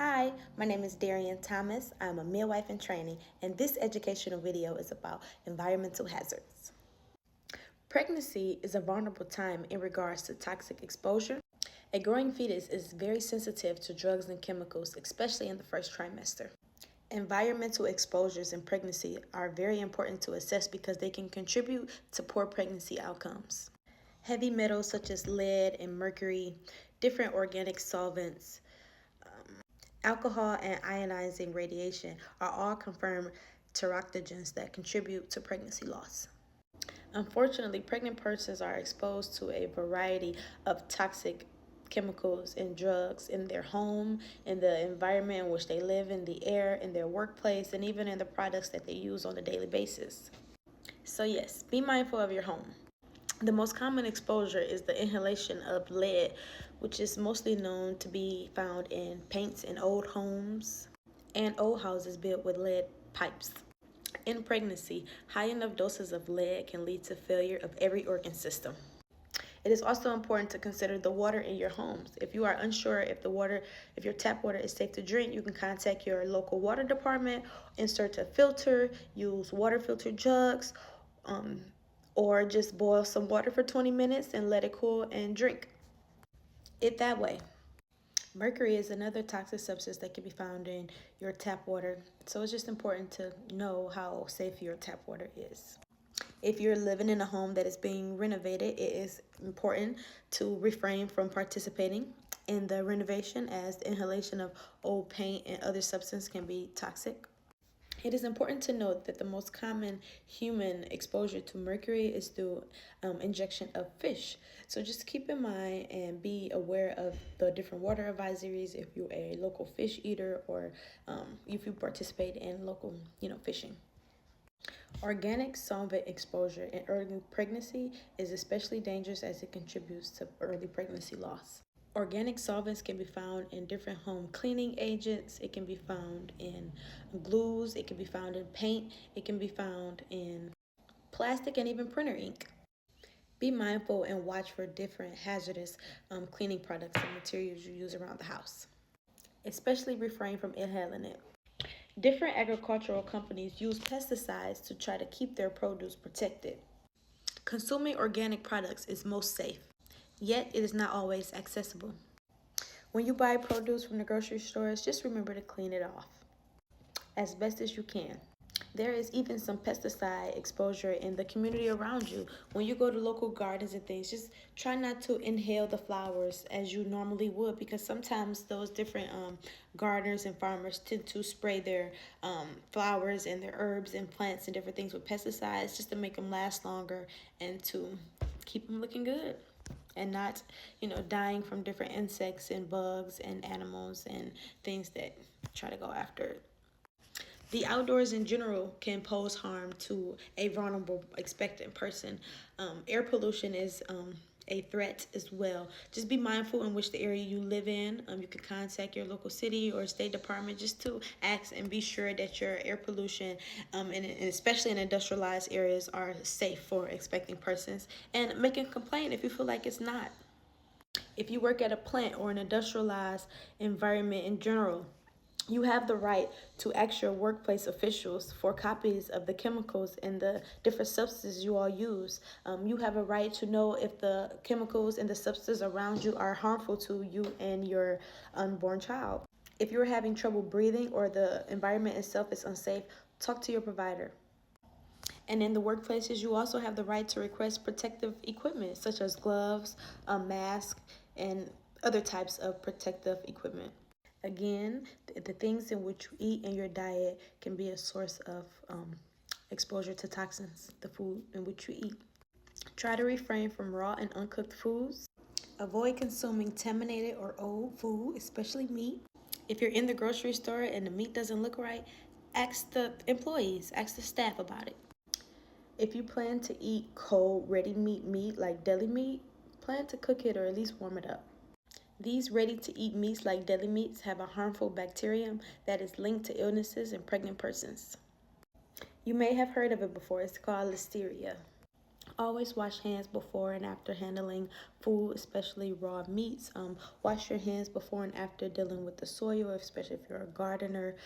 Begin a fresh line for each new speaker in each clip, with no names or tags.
Hi, my name is Darian Thomas. I'm a midwife in training, and this educational video is about environmental hazards. Pregnancy is a vulnerable time in regards to toxic exposure. A growing fetus is very sensitive to drugs and chemicals, especially in the first trimester. Environmental exposures in pregnancy are very important to assess because they can contribute to poor pregnancy outcomes. Heavy metals such as lead and mercury, different organic solvents, alcohol, and ionizing radiation are all confirmed teratogens that contribute to pregnancy loss. Unfortunately, pregnant persons are exposed to a variety of toxic chemicals and drugs in their home, in the environment in which they live, in the air, in their workplace, and even in the products that they use on a daily basis. So yes, be mindful of your home. The most common exposure is the inhalation of lead, which is mostly known to be found in paints in old homes and old houses built with lead pipes. In pregnancy, high enough doses of lead can lead to failure of every organ system. It is also important to consider the water in your homes. If you are unsure if your tap water is safe to drink, you can contact your local water department, insert a filter, use water filter jugs, or just boil some water for 20 minutes and let it cool and drink it that way. Mercury is another toxic substance that can be found in your tap water, so it's just important to know how safe your tap water is. If you're living in a home that is being renovated, it is important to refrain from participating in the renovation, as the inhalation of old paint and other substances can be toxic. It is important to note that the most common human exposure to mercury is through injection of fish. So just keep in mind and be aware of the different water advisories if you're a local fish eater, or if you participate in local, fishing. Organic solvent exposure in early pregnancy is especially dangerous as it contributes to early pregnancy loss. Organic solvents can be found in different home cleaning agents. It can be found in glues. It can be found in paint. It can be found in plastic and even printer ink. Be mindful and watch for different hazardous cleaning products and materials you use around the house. Especially refrain from inhaling it. Different agricultural companies use pesticides to try to keep their produce protected. Consuming organic products is most safe, yet it is not always accessible. When you buy produce from the grocery stores, just remember to clean it off as best as you can. There is even some pesticide exposure in the community around you. When you go to local gardens and things, just try not to inhale the flowers as you normally would, because sometimes those different gardeners and farmers tend to spray their flowers and their herbs and plants and different things with pesticides just to make them last longer and to keep them looking good and not, dying from different insects and bugs and animals and things that try to go after it. The outdoors in general can pose harm to a vulnerable expectant person. Air pollution is a threat as well. Just be mindful in which the area you live in. You can contact your local city or state department just to ask and be sure that your air pollution, and especially in industrialized areas, are safe for expecting persons. And make a complaint if you feel like it's not. If you work at a plant or an industrialized environment in general, you have the right to ask your workplace officials for copies of the chemicals and the different substances you all use. You have a right to know if the chemicals and the substances around you are harmful to you and your unborn child. If you're having trouble breathing or the environment itself is unsafe, talk to your provider. And in the workplaces, you also have the right to request protective equipment such as gloves, a mask, and other types of protective equipment. Again, the things in which you eat in your diet can be a source of exposure to toxins, the food in which you eat. Try to refrain from raw and uncooked foods. Avoid consuming contaminated or old food, especially meat. If you're in the grocery store and the meat doesn't look right, ask the employees, ask the staff about it. If you plan to eat cold, ready meat like deli meat, plan to cook it or at least warm it up. These ready-to-eat meats like deli meats have a harmful bacterium that is linked to illnesses in pregnant persons. You may have heard of it before. It's called Listeria. Always wash hands before and after handling food, especially raw meats. Wash your hands before and after dealing with the soil, especially if you're a gardener.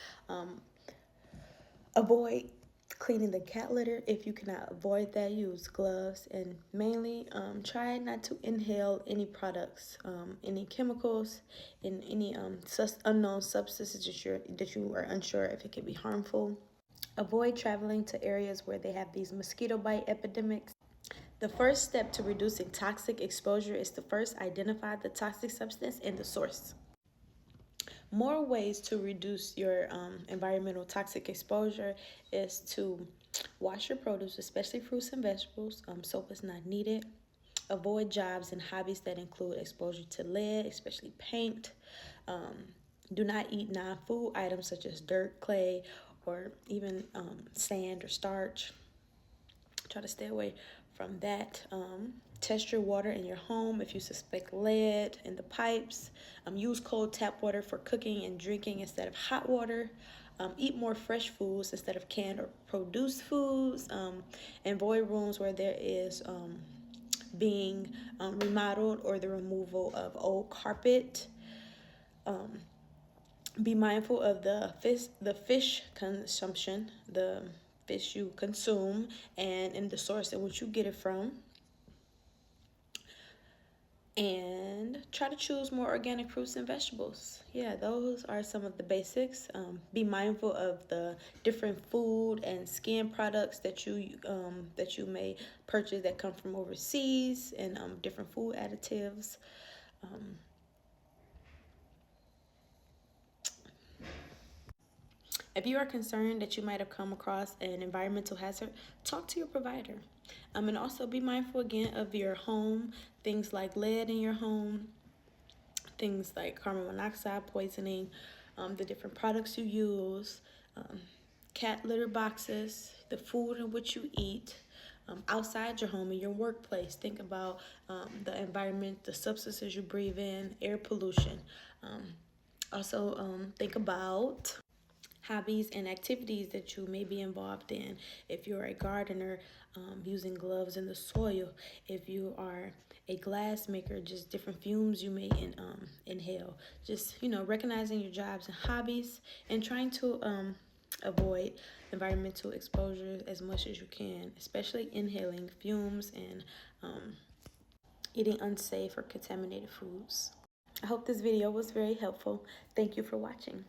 Avoid cleaning the cat litter. If you cannot avoid that, use gloves, and mainly try not to inhale any products, any chemicals, in any unknown substances that you are unsure if it can be harmful. Avoid traveling to areas where they have these mosquito bite epidemics. The first step to reducing toxic exposure is to first identify the toxic substance and the source. More ways to reduce your environmental toxic exposure is to wash your produce, especially fruits and vegetables. Soap is not needed. Avoid jobs and hobbies that include exposure to lead, especially paint. Do not eat non-food items such as dirt, clay, or even sand or starch. Try to stay away from that. Test your water in your home if you suspect lead in the pipes. Use cold tap water for cooking and drinking instead of hot water. Eat more fresh foods instead of canned or produced foods. Avoid rooms where there is being remodeled or the removal of old carpet. Be mindful of the fish consumption, the fish you consume, and the source in which you get it from. And try to choose more organic fruits and vegetables. Yeah, those are some of the basics. Be mindful of the different food and skin products that you may purchase that come from overseas, and different food additives. If you are concerned that you might have come across an environmental hazard, talk to your provider. And also be mindful again of your home, things like lead in your home, things like carbon monoxide poisoning, the different products you use, cat litter boxes, the food in which you eat, outside your home, in your workplace. Think about the environment, the substances you breathe in, air pollution. Also, think about hobbies and activities that you may be involved in. If you're a gardener, using gloves in the soil. If you are a glass maker, just different fumes you may inhale. Just, recognizing your jobs and hobbies, and trying to avoid environmental exposure as much as you can, especially inhaling fumes and eating unsafe or contaminated foods. I hope this video was very helpful. Thank you for watching.